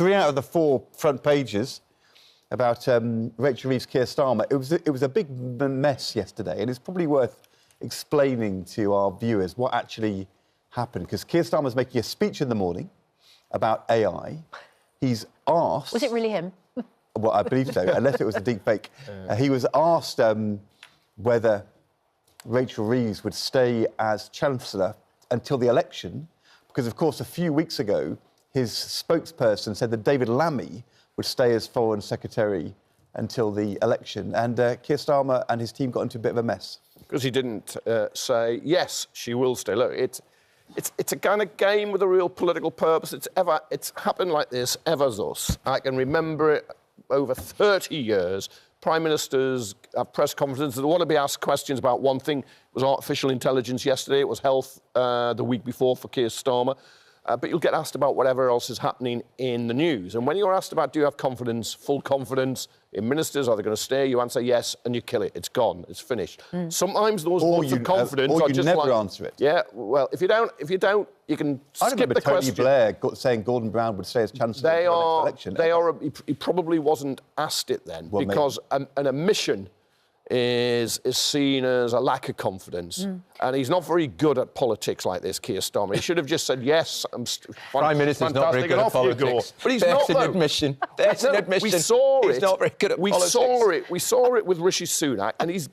3 out of the 4 front pages about Rachel Reeves, Keir Starmer. It was a big mess yesterday, and it's probably worth explaining to our viewers what actually happened, because Keir Starmer's making a speech in the morning about AI. He's asked... Was it really him? Well, I believe so, unless it was a deep fake. He was asked whether Rachel Reeves would stay as Chancellor until the election, because, of course, a few weeks ago, his spokesperson said that David Lammy would stay as Foreign Secretary until the election. And Keir Starmer and his team got into a bit of a mess. Because he didn't say, yes, she will stay. Look, it's a kind of game with a real political purpose. It's happened like this ever thus. I can remember it over 30 years. Prime Ministers have press conferences. They want to be asked questions about one thing. It was artificial intelligence yesterday. It was health the week before for Keir Starmer. But you'll get asked about whatever else is happening in the news. And when you're asked about, do you have confidence, full confidence in ministers, are they going to stay? You answer yes, and you kill it. It's gone. It's finished. Sometimes those votes of confidence or are you just never like... answer it. Yeah, well, if you don't, you can skip the question. Tony Blair saying Gordon Brown would stay as Chancellor in the next election. He probably wasn't asked it then, well, because an omission is seen as a lack of confidence. And he's not very good at politics like this, Keir Starmer. He should have just said, yes, I'm Prime Minister's not very good at politics. But he's not, an admission. That's an admission. We saw it. He's not very good at politics. We saw it with Rishi Sunak, and he's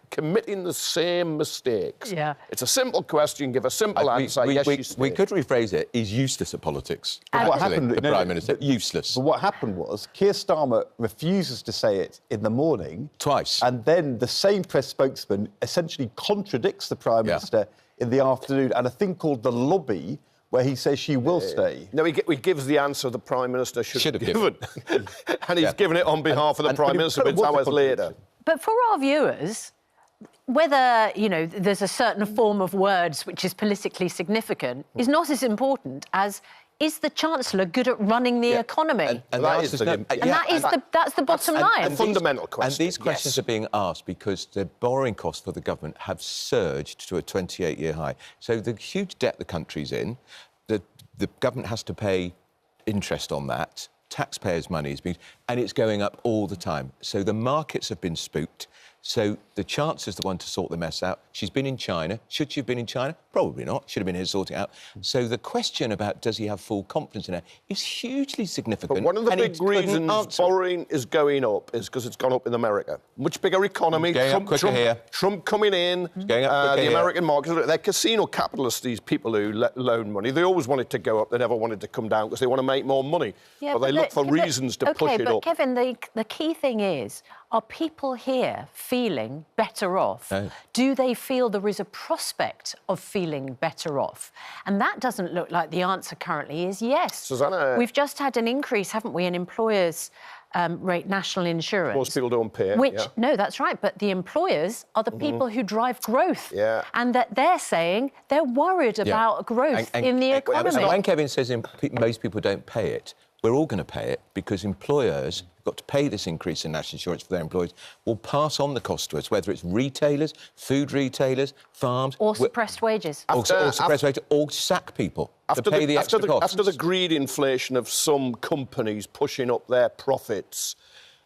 committing the same mistakes. Yeah. It's a simple question, give a simple answer, yes, you stay. We could rephrase it, he's useless at politics. What happened, the Prime Minister, useless. But what happened was Keir Starmer refuses to say it in the morning. Twice. And then the same press spokesman essentially contradicts the Prime Minister in the afternoon, and a thing called the lobby, where he says she will stay. No, he gives the answer the Prime Minister should have given. And he's given it on behalf of the Prime Minister, but it's hours later. But for our viewers, whether, you know, there's a certain form of words which is politically significant is not as important as, is the Chancellor good at running the economy? And that's the bottom line. And fundamental question. And these questions are being asked because the borrowing costs for the government have surged to a 28-year high. So the huge debt the country's in, the government has to pay interest on that. Taxpayers' money is being... And it's going up all the time. So the markets have been spooked. So the Chancellor's the one to sort the mess out. She's been in China. Should she have been in China? Probably not. Should have been here sorting out. So the question about does he have full confidence in her is hugely significant. But one of the big reasons borrowing is going up is because it's gone up in America. Much bigger economy. Trump coming in. The American market. They're casino capitalists, these people who loan money. They always want it to go up. They never want it to come down because they want to make more money. Yeah, but they look for reasons to push it up. But Kevin, the key thing is, are people here feeling better off? No. Do they feel there is a prospect of feeling better off? And that doesn't look like the answer currently is yes. Susanna... We've just had an increase, haven't we, in employers' rate national insurance. Most people don't pay it. Which, no, that's right, but the employers are the people who drive growth. Yeah. And that they're saying they're worried about growth in the economy. When Kevin says most people don't pay it, we're all going to pay it because employers who've got to pay this increase in national insurance for their employees will pass on the cost to us, whether it's retailers, food retailers, farms... Or suppressed wages. Or suppressed wages, or sack people to pay the extra costs. After the greed inflation of some companies pushing up their profits,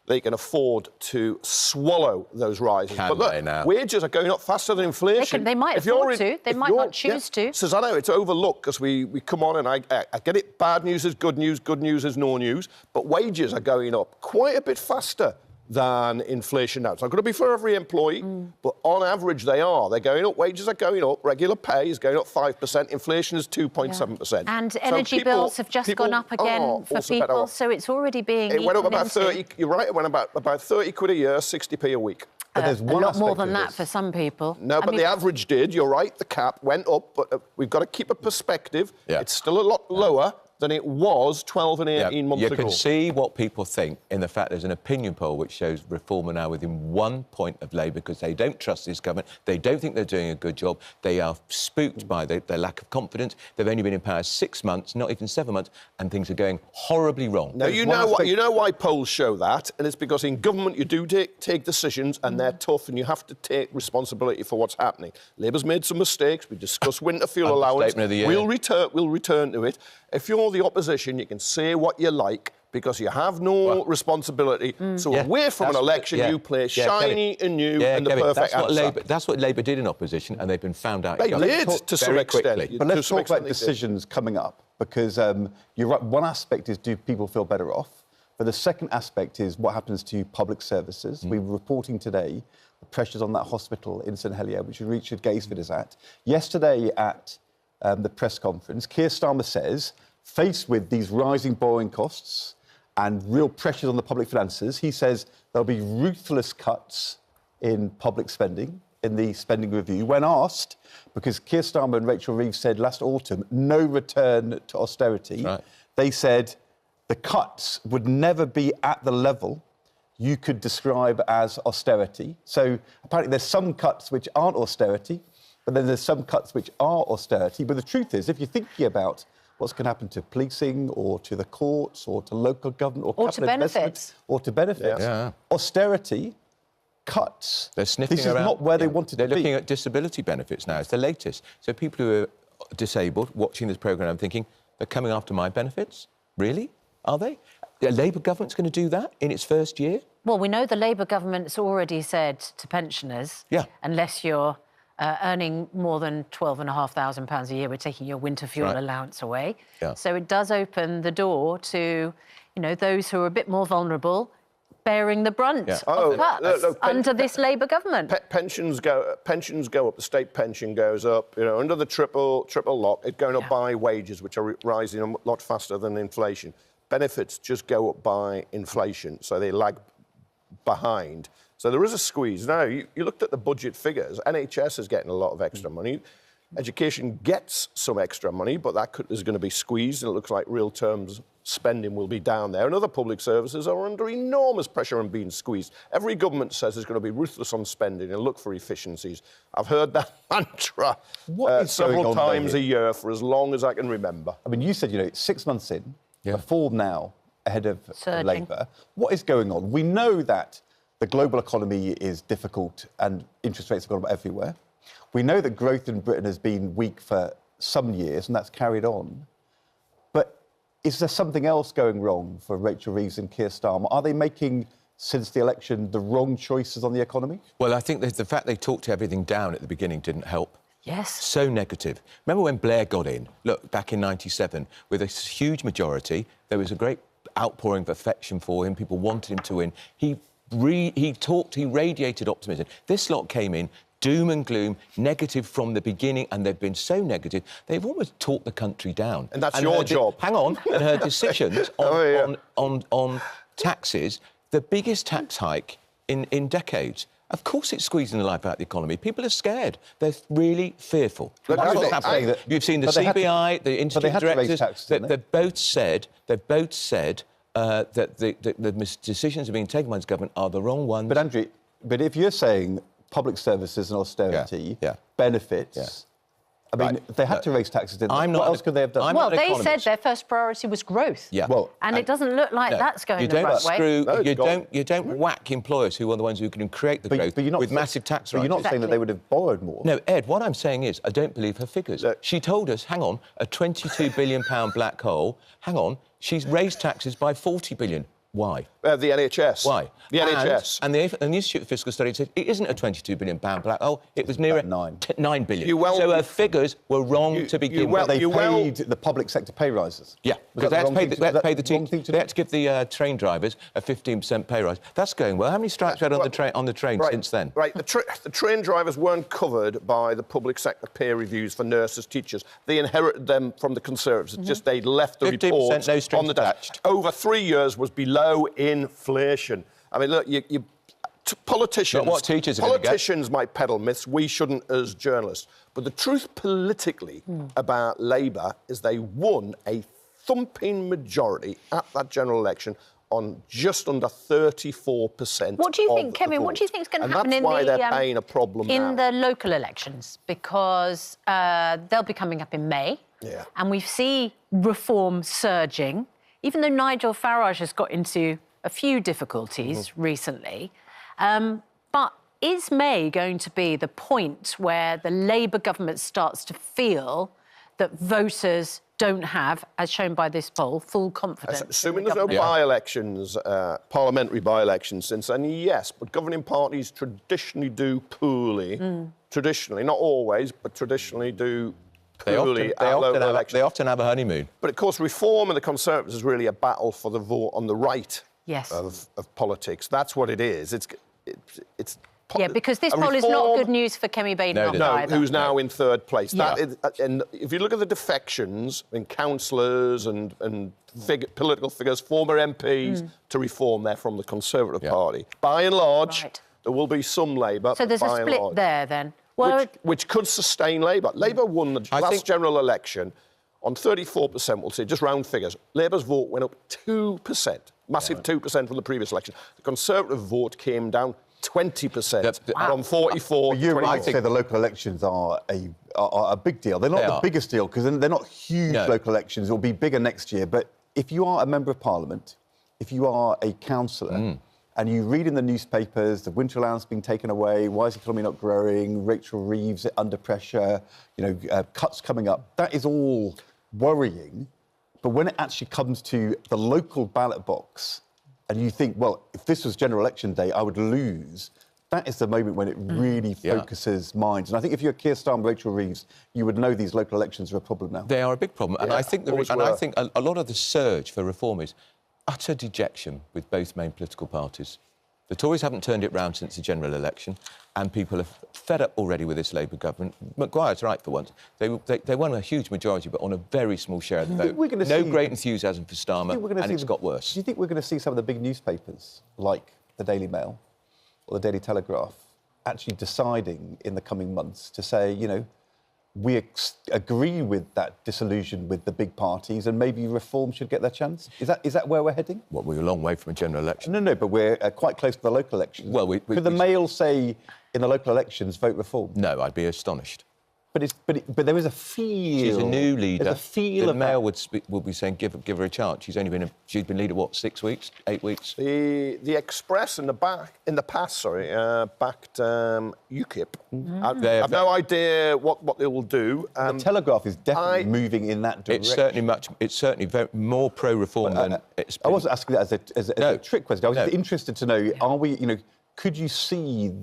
they can afford to swallow those rises. But look, wages are going up faster than inflation. They might afford to. They might not choose to. Susanna, it's overlooked because we come on and I get it. Bad news is good news is no news. But wages are going up quite a bit faster than inflation now. It's not going to be for every employee, but on average they are. They're going up, wages are going up, regular pay is going up 5%, inflation is 2.7%. And energy bills have just gone up again for people, so it's already being It went up about 30, you're right, it went about 30 quid a year, 60p a week. But there's a lot more than that for some people. No, but the average did, you're right, the cap went up, but we've got to keep a perspective. It's still a lot lower than it was 12 and 18 months ago. You can see what people think in the fact there's an opinion poll which shows Reform are now within 1 point of Labour because they don't trust this government, they don't think they're doing a good job, they are spooked by their lack of confidence, they've only been in power 6 months, not even 7 months, and things are going horribly wrong. Now, you know why polls show that, and it's because in government you do take decisions and they're tough and you have to take responsibility for what's happening. Labour's made some mistakes, we discussed winter fuel allowance, we'll return to it. If you're the opposition, you can say what you like because you have no responsibility. So away from an election, you play shiny and new and the perfect answer. That's what Labour did in opposition, and they've been found out. They did, to some extent. But let's talk about decisions coming up, because you're right. One aspect is, do people feel better off? But the second aspect is what happens to public services. We were reporting today the pressures on that hospital in St Helier, which Richard Gaisford is at. Yesterday at the press conference, Keir Starmer says, faced with these rising borrowing costs and real pressures on the public finances, he says there'll be ruthless cuts in public spending, in the spending review. When asked, because Keir Starmer and Rachel Reeves said last autumn, no return to austerity, they said the cuts would never be at the level you could describe as austerity. So apparently there's some cuts which aren't austerity, but then there's some cuts which are austerity. But the truth is, if you're thinking about what's going to happen to policing or to the courts or to local government or to benefits, austerity, cuts. They're sniffing this is around. Not where they wanted to be. They're looking at disability benefits now. It's the latest. So people who are disabled watching this programme thinking, they're coming after my benefits? Really? Are they? The Labour government's going to do that in its first year? Well, we know the Labour government's already said to pensioners, unless you're earning more than £12,500 a year, we're taking your winter fuel allowance away. So it does open the door to, those who are a bit more vulnerable bearing the brunt of cuts under this Labour government. Pensions go up, the state pension goes up, under the triple lock, it's going up by wages, which are rising a lot faster than inflation. Benefits just go up by inflation, so they lag behind. So there is a squeeze. Now, you looked at the budget figures. NHS is getting a lot of extra money. Education gets some extra money, but that is going to be squeezed, and it looks like real terms spending will be down there. And other public services are under enormous pressure and being squeezed. Every government says it's going to be ruthless on spending and look for efficiencies. I've heard that mantra several times a year for as long as I can remember. I mean, you said, it's 6 months in, before now, ahead of Labour. What is going on? We know that the global economy is difficult and interest rates have gone up everywhere. We know that growth in Britain has been weak for some years, and that's carried on. But is there something else going wrong for Rachel Reeves and Keir Starmer? Are they making, since the election, the wrong choices on the economy? Well, I think the fact they talked everything down at the beginning didn't help. Yes. So negative. Remember when Blair got in? Look, back in '97, with a huge majority, there was a great outpouring of affection for him. People wanted him to win. He radiated optimism. This lot came in, doom and gloom, negative from the beginning, and they've been so negative, they've almost taught the country down. And that's your job. Hang on. And her decisions on taxes, the biggest tax hike in decades. Of course it's squeezing the life out of the economy. People are scared. They're really fearful. That's what's happening. You've seen the CBI, the Institute Directors, they've both said that the decisions are being taken by this government are the wrong ones. But Andrew, if you're saying public services and austerity, benefits, I mean, they had to raise taxes, didn't they? What else could they have done? Well, they said their first priority was growth. And it doesn't look like that's going the right way. You don't whack employers who are the ones who can create the growth with massive tax rises. But you're not saying that they would have borrowed more. No, Ed, what I'm saying is I don't believe her figures. She told us, hang on, a £22 billion black hole, hang on, she's raised taxes by 40 billion. Why? The NHS. Why? The NHS. And the Institute of Fiscal Studies said it isn't a £22 billion black hole, it was nearer 9 billion. So her figures were wrong to begin with. They paid the public sector pay rises. Yeah, because they had to give the train drivers a 15% pay rise. That's going well. How many strikes we had on the train since then? Right, the train drivers weren't covered by the public sector pay reviews for nurses, teachers. They inherited them from the Conservatives. It's just they'd left the report on the desk. Over 3 years was below inflation. I mean, look, politicians... Not what teachers are Politicians might peddle myths. We shouldn't as journalists. But the truth politically about Labour is they won a thumping majority at that general election on just under 34%. What do you think, Kevin? What do you think is going to happen in the local elections? Because they'll be coming up in May, and we see reform surging. Even though Nigel Farage has got into a few difficulties recently, but is May going to be the point where the Labour government starts to feel that voters don't have, as shown by this poll, full confidence. Assuming there's no by-elections, parliamentary by-elections since then, yes, but governing parties traditionally do poorly. Traditionally, not always, but traditionally do poorly at local elections. They often have a honeymoon. But of course, Reform and the Conservatives is really a battle for the vote on the right of politics. That's what it is. It's yeah, because this poll is not good news for Kemi Badenoch either. Who's now in third place. Yeah. And if you look at the defections in councillors and political figures, former MPs to Reform, they're from the Conservative Party. By and large, there will be some Labour. So there's a split there then. Well, which could sustain Labour. Labour won the last general election on 34%, we'll say, just round figures. Labour's vote went up 2%, massive 2% from the previous election. The Conservative vote came down 20% from 44 to 24. You're right to say the local elections are a big deal. They're not the biggest deal because they're not huge local elections. It'll be bigger next year. But if you are a member of Parliament, if you are a councillor, and you read in the newspapers the winter allowance being taken away, why is the economy not growing, Rachel Reeves under pressure, cuts coming up, that is all worrying. But when it actually comes to the local ballot box, and you think, well, if this was general election day, I would lose, that is the moment when it really focuses minds. And I think if you're Keir Starmer, Rachel Reeves, you would know these local elections are a problem now. They are a big problem. And I think a lot of the surge for reform is utter dejection with both main political parties. The Tories haven't turned it round since the general election, and people are fed up already with this Labour government. Maguire's right for once. They won a huge majority, but on a very small share of the vote. No great enthusiasm for Starmer, and it's got worse. Do you think we're going to see some of the big newspapers, like the Daily Mail or the Daily Telegraph, actually deciding in the coming months to say, we agree with that disillusion with the big parties and maybe Reform should get their chance? Is that where we're heading? Well, we're a long way from a general election. No, but we're quite close to the local elections. Well, could the Mail say in the local elections, vote Reform? No, I'd be astonished. But there is a feel. She's a new leader. There's a feel the Mail would be saying, give her a chance. She's been leader, what, 6 weeks, 8 weeks? The Express in the past, backed UKIP. I have no idea what they will do. The Telegraph is definitely moving in that direction. It's certainly very, more pro-reform than it's been. I wasn't asking that as a trick question. I was just interested to know, are we, could you see,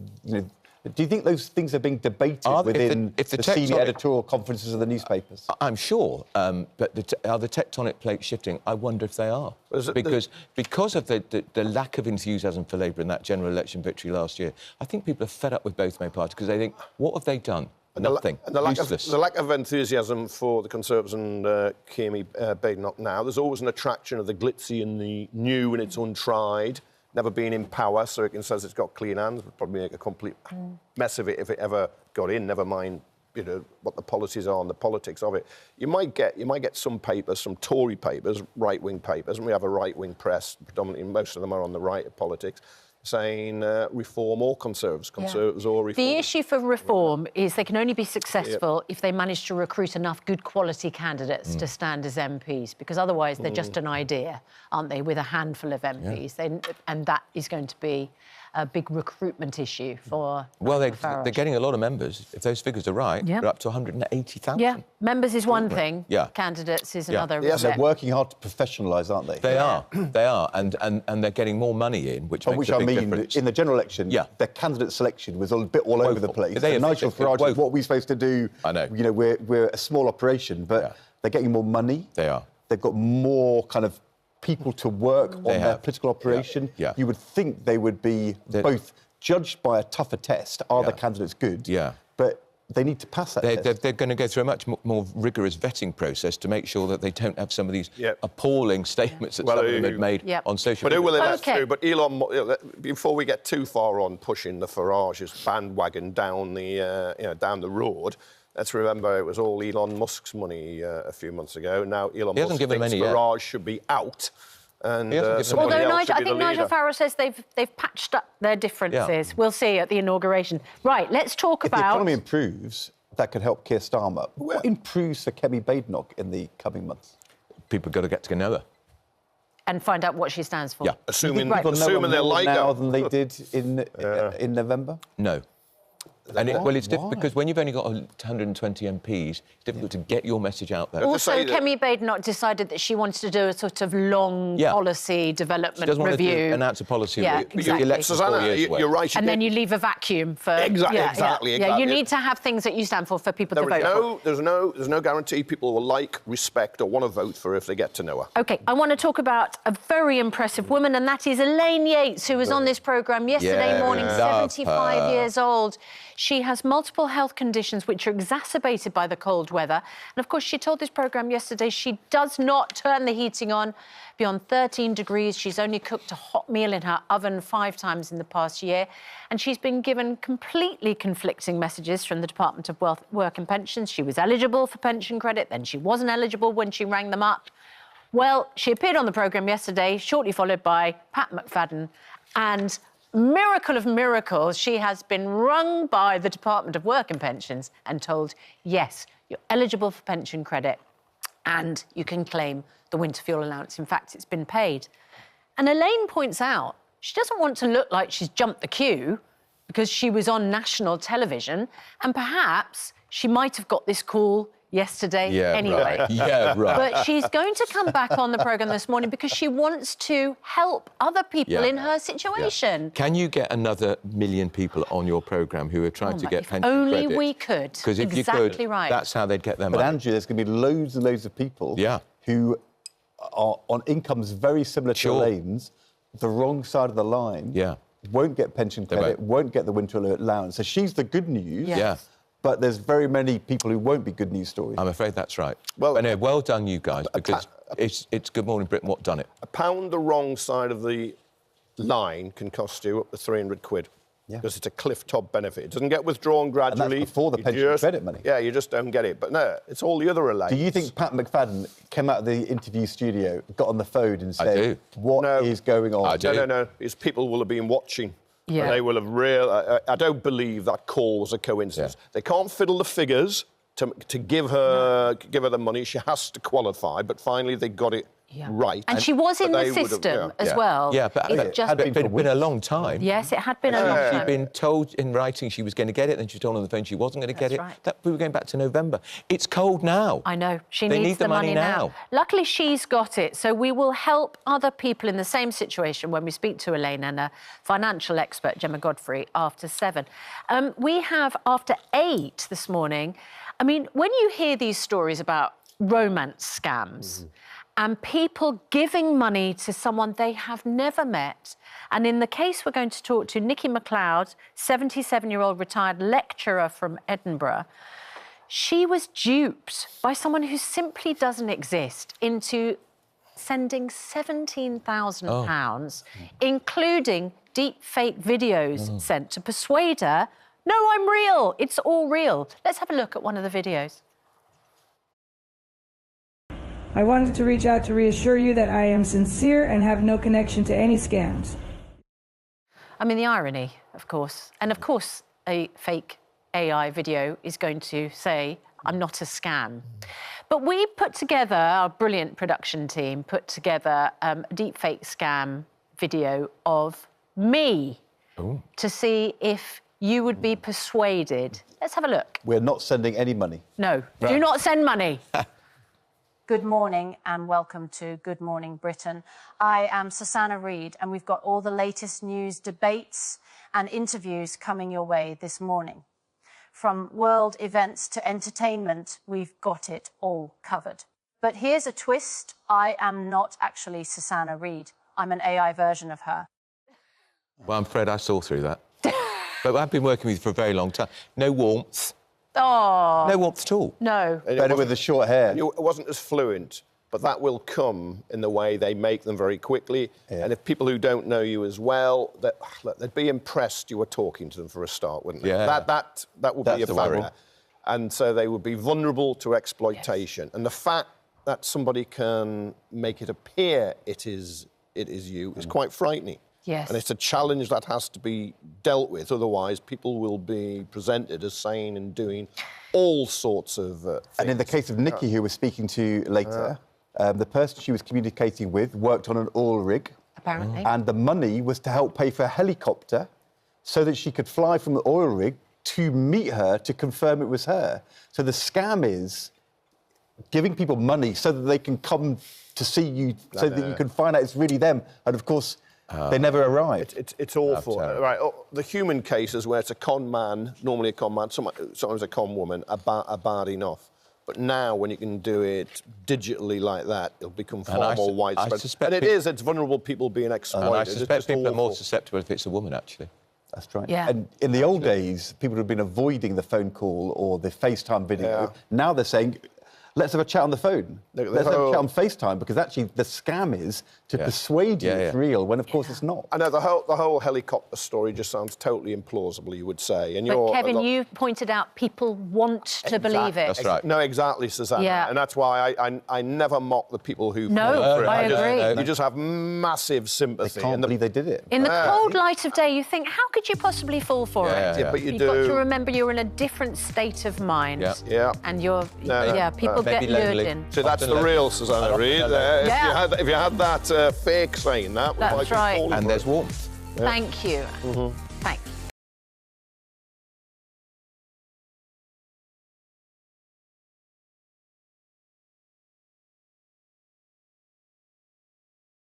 do you think those things are being debated within the senior editorial conferences of the newspapers? I'm sure, but are the tectonic plates shifting? I wonder if they are. Because of the lack of enthusiasm for Labour in that general election victory last year, I think people are fed up with both main parties because they think, what have they done? Nothing. And the lack of enthusiasm for the Conservatives and Kemi Badenoch now. There's always an attraction of the glitzy and the new and it's untried. Never been in power, so it says it's got clean hands. Would probably make a complete mess of it if it ever got in. Never mind, what the policies are and the politics of it. You might get some papers, some Tory papers, right-wing papers, and we have a right-wing press. Predominantly, most of them are on the right of politics, saying Reform or Conservatives or Reform. The issue for Reform is they can only be successful if they manage to recruit enough good quality candidates to stand as MPs, because otherwise they're just an idea, aren't they, with a handful of MPs. And that is going to be a big recruitment issue for they're getting a lot of members. If those figures are right, they're up to 180,000. Yeah, members is one thing, candidates is another. Yes, they're working hard to professionalise, aren't they? They are, and they're getting more money in, which makes a big difference. In the general election, their candidate selection was a bit all over the place. Nigel Farage, what are we supposed to do? I know. We're a small operation, but they're getting more money. They are. They've got more kind of people to work on their political operation. Yeah. You would think they would be both judged by a tougher test. Are the candidates good? Yeah. But they need to pass that test. They're going to go through a much more rigorous vetting process to make sure that they don't have some of these appalling statements that some of them had made on social media. That's true. But Elon, before we get too far on pushing the Farage's bandwagon down the road, let's remember it was all Elon Musk's money a few months ago. Now Elon Musk thinks Farage should be out. And although I think Nigel Farage says they've patched up their differences. We'll see at the inauguration. Right, let's talk about... If the economy improves, that could help Keir Starmer. What improves for Kemi Badenoch in the coming months? People got to get to know her. And find out what she stands for. Yeah, assuming they like her now than they did in November? No. And well, it's difficult because when you've only got 120 MPs, it's difficult to get your message out there. Also, Kemi Badenoch decided that she wanted to do a sort of long policy development she doesn't review. Want to announce a policy review. Exactly. Susanna, you're right. And then you leave a vacuum for... Exactly. Yeah, you need to have things that you stand for people to vote for. There's no guarantee people will like, respect or want to vote for her if they get to know her. OK, I want to talk about a very impressive woman, and that is Elaine Yates, who was on this programme yesterday morning, 75 years old. She has multiple health conditions which are exacerbated by the cold weather. And, of course, she told this programme yesterday she does not turn the heating on beyond 13 degrees. She's only cooked a hot meal in her oven 5 times in the past year. And she's been given completely conflicting messages from the Department of Work and Pensions. She was eligible for pension credit, then she wasn't eligible when she rang them up. Well, she appeared on the programme yesterday, shortly followed by Pat McFadden, and miracle of miracles, she has been rung by the Department of Work and Pensions and told, yes, you're eligible for pension credit and you can claim the winter fuel allowance. In fact, it's been paid. And Elaine points out she doesn't want to look like she's jumped the queue because she was on national television, and perhaps she might have got this call yesterday anyway. Right. Yeah, right. But she's going to come back on the programme this morning because she wants to help other people in her situation. Yeah. Can you get another 1 million people on your programme who are trying to get pension credit? Only we could. Because if exactly you could, right. that's how they'd get their money. But Andrew, there's going to be loads and loads of people who are on incomes very similar to Elaine's, the wrong side of the line, won't get pension credit, won't get the winter allowance. So she's the good news. But there's very many people who won't be good news stories. I'm afraid that's right. Well, but anyway, well done, you guys, because it's Good Morning Britain what done it. £1 the wrong side of the line can cost you up to 300 quid. Because it's a cliff-top benefit. It doesn't get withdrawn gradually. And that's before the pension credit money. Yeah, you just don't get it. But no, it's all the other Elaines. Do you think Pat McFadden came out of the interview studio, got on the phone and said, what is going on? I do. No. His people will have been watching. Yeah. They will have I don't believe that call was a coincidence. Yeah. They can't fiddle the figures to give her the money. She has to qualify, but finally they got it right. And she was in the system as well. Yeah, but it had been a long time. Yes, it had been a long time. She'd been told in writing she was going to get it, then she was told on the phone she wasn't going to get it. Right. We were going back to November. It's cold now. I know. She needs the money now. Luckily, she's got it, so we will help other people in the same situation when we speak to Elaine and a financial expert, Gemma Godfrey, after 7. We have after 8 this morning. I mean, when you hear these stories about romance scams and people giving money to someone they have never met, and in the case we're going to talk to Nikki MacLeod, 77-year-old retired lecturer from Edinburgh, she was duped by someone who simply doesn't exist into sending £17,000, including deep fake videos sent to persuade her, no, I'm real. It's all real. Let's have a look at one of the videos. I wanted to reach out to reassure you that I am sincere and have no connection to any scams. I mean, the irony, of course. And, of course, a fake AI video is going to say, I'm not a scam. But we put together, our brilliant production team put together a deep fake scam video of me to see if you would be persuaded. Let's have a look. We're not sending any money. No, do not send money. Good morning and welcome to Good Morning Britain. I am Susanna Reid and we've got all the latest news, debates and interviews coming your way this morning. From world events to entertainment, we've got it all covered. But here's a twist. I am not actually Susanna Reid. I'm an AI version of her. Well, I'm afraid I saw through that. But I've been working with you for a very long time. No warmth. Oh. No warmth at all. No. Better with the short hair. It wasn't as fluent, but that will come in the way they make them very quickly. Yeah. And if people who don't know you as well, they'd be impressed you were talking to them for a start, wouldn't they? Yeah. That would be a factor. And so they would be vulnerable to exploitation. Yes. And the fact that somebody can make it appear it is you is quite frightening. Yes. And it's a challenge that has to be dealt with. Otherwise, people will be presented as saying and doing all sorts of things. And in the case of Nikki, who we're speaking to later, the person she was communicating with worked on an oil rig. Apparently. And the money was to help pay for a helicopter so that she could fly from the oil rig to meet her to confirm it was her. So the scam is giving people money so that they can come to see you, so that you can find out it's really them. And of course, they never arrive. It's awful. Right, the human cases where it's a con man, normally a con man, sometimes a con woman, are bad enough. But now, when you can do it digitally like that, it'll become far more widespread. And it's vulnerable people being exploited. And I suspect people are more susceptible if it's a woman, actually. That's right. Yeah. And in the old days, people would have been avoiding the phone call or the FaceTime video. Yeah. Now they're saying, let's have a chat on the phone. Let's have a chat on FaceTime, because actually the scam is to persuade you it's real, when of course it's not. I know the whole helicopter story just sounds totally implausible, you would say. And but Kevin, you pointed out people want to believe it. That's right. No, exactly, Susanna. Yeah. And that's why I never mock the people who fall for it. I agree. You just have massive sympathy. They can't believe they did it. In the cold light of day, you think, how could you possibly fall for it? Yeah, but You've got to remember you're in a different state of mind. Yeah. And people get lured in. So that's the real Susanna Reid. If you had that fake saying that, that's right. And there's warmth. Thank you. Thanks.